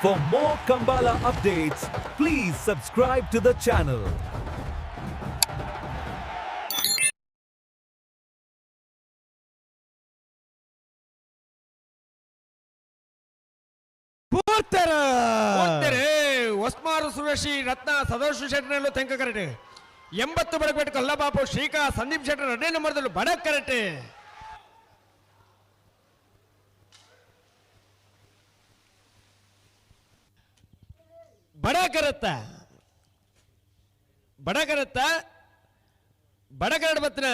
For more Kambala updates, please subscribe to the channel. ಒಸ್ಮಾರು ಸುರೇಶಿ ರತ್ನ ಸದಾಶಿವ ಶೆಟ್ಟರ್ನಲ್ಲೂ ತೆಂಕ ಕರೆಕ್ಟ್ 80 ಬಡಕಬೇಟು ಕಲ್ಲಬಾಪು ಶ್ರೀಕಾ ಸಂದೀಪ್ ಶೆಟ್ಟರ್ 2ನೇ ನಂಬರ್ದಲ್ಲೂ ಬಡ ಕರೆಕ್ಟ್ ಬಡಕರತ್ತ ಬತ್ತಿನ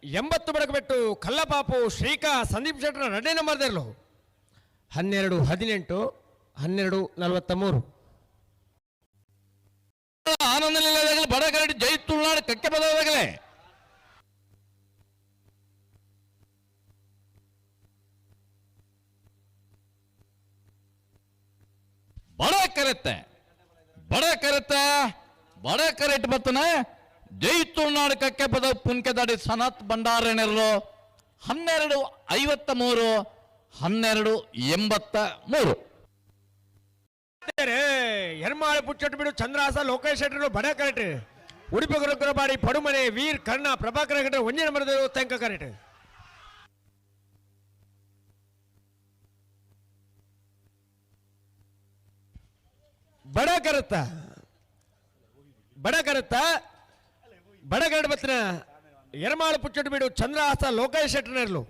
80 ಬಡಕಬೇಟು ಕಲ್ಲಬಾಪು ಶ್ರೀಕಾ ಸಂದೀಪ್ ಶೆಟ್ಟರ್ 2ನೇ ನಂಬರ್ದಲ್ಲೂ 12-18 12-43 ಆನಂದ ನಿಲಯದಾಗಲೇ ಬಡ ಕರಡಿ ಜೈ ತುಳುನಾಡು ಕಕ್ಕೆ ಪದವಾಗಲೇ ಬಡ ಕರೆಟ್ ಬತ್ತನ ಜೈ ತುಳುನಾಡು ಕಕ್ಕೆ ಪದ ಪುನ್ಕೆದಾಡಿ ಸನತ್ ಭಂಡಾರನೆರಲು 12-53 12-83 ಹೆರ್ಮಾಳು ಪುಚ್ಚಟ್ಟು ಬಿಡು ಚಂದ್ರಾಸ ಲೋಕೇಶ್ ಶೆಟ್ಟರು ಬಡ ಕರೆಕ್ಟ್ ಉಡುಪಿ ಗುರುಗುರಬಾಡಿ ಪಡುಮನೆ ವೀರ್ ಕರ್ಣ ಪ್ರಭಾಕರ ಕರೆಕ್ಟ್ 1ನೇ ನಂಬರ್ದಲ್ಲೂ ತೆಂಕ ಕರೆಕ್ಟ್ ಬಡ ಕರೆಕ್ಟ್ ಬತ್ತಿನ ಹೆರ್ಮಾಳು ಪುಚ್ಚಟ್ಟು ಬಿಡು ಚಂದ್ರಾಸ ಲೋಕೇಶ್ ಶೆಟ್ಟರ್ನರ್ಲು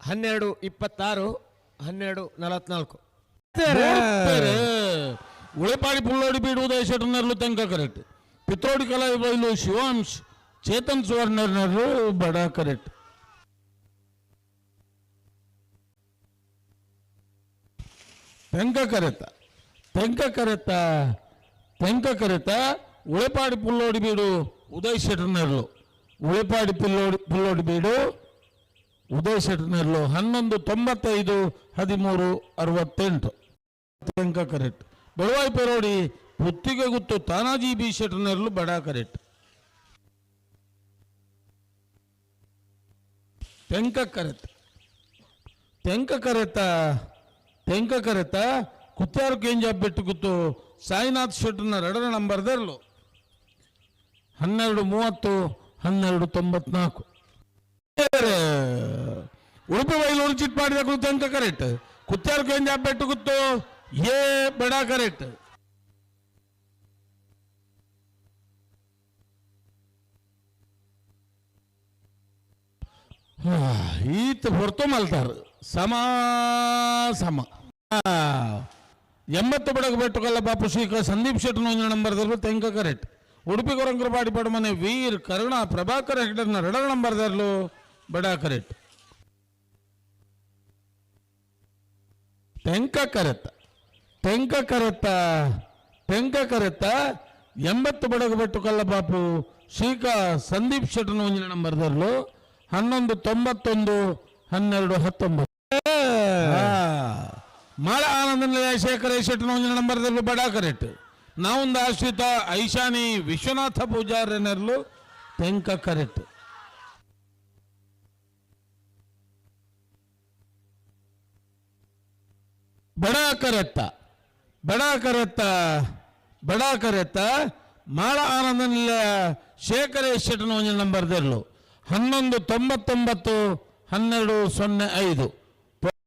12-26 12-44 ಉಳೆಪಾಡಿ ಪುಲ್ಲೋಡಿ ಬೀಡು ಉದಯ ಶೆಟ್ಟರ್ನರ್ಲು ತೆಂಕ ಕರೆಕ್ಟ್ ಪಿತ್ರೋಡಿ ಕಲಾ ಬೈಲು ಶಿವಾಂಶ್ ಚೇತನ್ ಸುವರ್ಣರ್ನರ್ಲು ಬಡ ಕರೆಕ್ಟ್ ತೆಂಕ ಕರೆತ ಉಳೆಪಾಡಿ ಪುಲ್ಲೋಡಿ ಬೀಡು ಉದಯ ಶೆಟ್ಟರ್ನರ್ಲು ಉಳೆಪಾಡಿ ಪುಲ್ಲೋಡಿ ಬೀಡು ಉದಯ ಶೆಟ್ಟರ್ನರ್ಲು 11-95 13-68 ತೆಂಕ ಕರೆಕ್ಟ್ ಬಡವಾಯಿ ಪೆರೋಡಿ ಪುತ್ತಿಗೆ ಗುತ್ತು ತಾನಾಜಿ ಬಿ ಶೆಟ್ಟರ್ನರ್ಲು ಬಡ ಕರೆಕ್ಟ್ ತೆಂಕ ಕರೆತ ಕುತ್ತಾರು ಕೇಂಜ ಬೆಟ್ಟು ಗುತ್ತು ಸಾಯಿನಾಥ್ ಶೆಟ್ಟರ್ನ 2ನೇ ನಂಬರ್ದರ್ಲು 12-30 12-94 ಉಡುಪಿ ಬೈಲೂರು ಚಿಟ್ಪಾಡಿದ ಕುರಿತು ತೆಂಕ ಕರೆಕ್ಟ್ ಕುತ್ತಾರು ಕೇಂಜ ಬೆಟ್ಟು ಗುತ್ತು ಏ ಬಡ ಕರೆಕ್ಟ್ ಈತ ಹೊರತು ಮಲ್ತಾರ ಸಮ 80 ಬಡಗ ಬೆಟ್ಟು ಕಲ್ಲ ಬಾಪು ಶ್ರೀಕ ಸಂದೀಪ್ ಶೆಟ್ಟರ್ 1ನೇ ನಂಬರ್ದಲ್ಲೂ ತೆಂಕ ಕರೆಕ್ಟ್ ಉಡುಪಿ ಗೊರಂಗರಪಾಡಿ ಪಡುಮನೆ ವೀರ್ ಕರುಣ ಪ್ರಭಾಕರ ಹೆಗ್ಡರ್ನ 2ನೇ ನಂಬರ್ದಲ್ಲೂ ಬಡ ಕರೆಕ್ಟ್ ತೆಂಕ ಕರೆತ್ತ 80 ಬಡಗ ಬೆಟ್ಟು ಕಲ್ಲ ಬಾಪು ಶ್ರೀಕ ಸಂದೀಪ್ ಶೆಟ್ಟರ್ 1ನೇ ನಂಬರ್ದಲ್ಲೂ 11-91 12-19 ಮಾಳ ಆನಂದ ನಿಲಯ ಶೇಖರ ಶೆಟ್ಟರ್ 1ನೇ ನಂಬರ್ದಲ್ಲೂ ಬಡ ಕರೆಕ್ಟ್ ನಾವೊಂದು ಆಶ್ರಿತ ಐಶಾನಿ ವಿಶ್ವನಾಥ ಪೂಜಾರನರ್ಲು ತೆಂಕ ಕರೆಕ್ಟ್ ಬಡ ಕರೆತ್ತ ಮಾಳ ಆನಂದ ನಿಲಯ ಶೇಖರ ಶೆಟ್ಟರ್ 1ನೇ ನಂಬರ್ದಲ್ಲೂ 11-99 12-05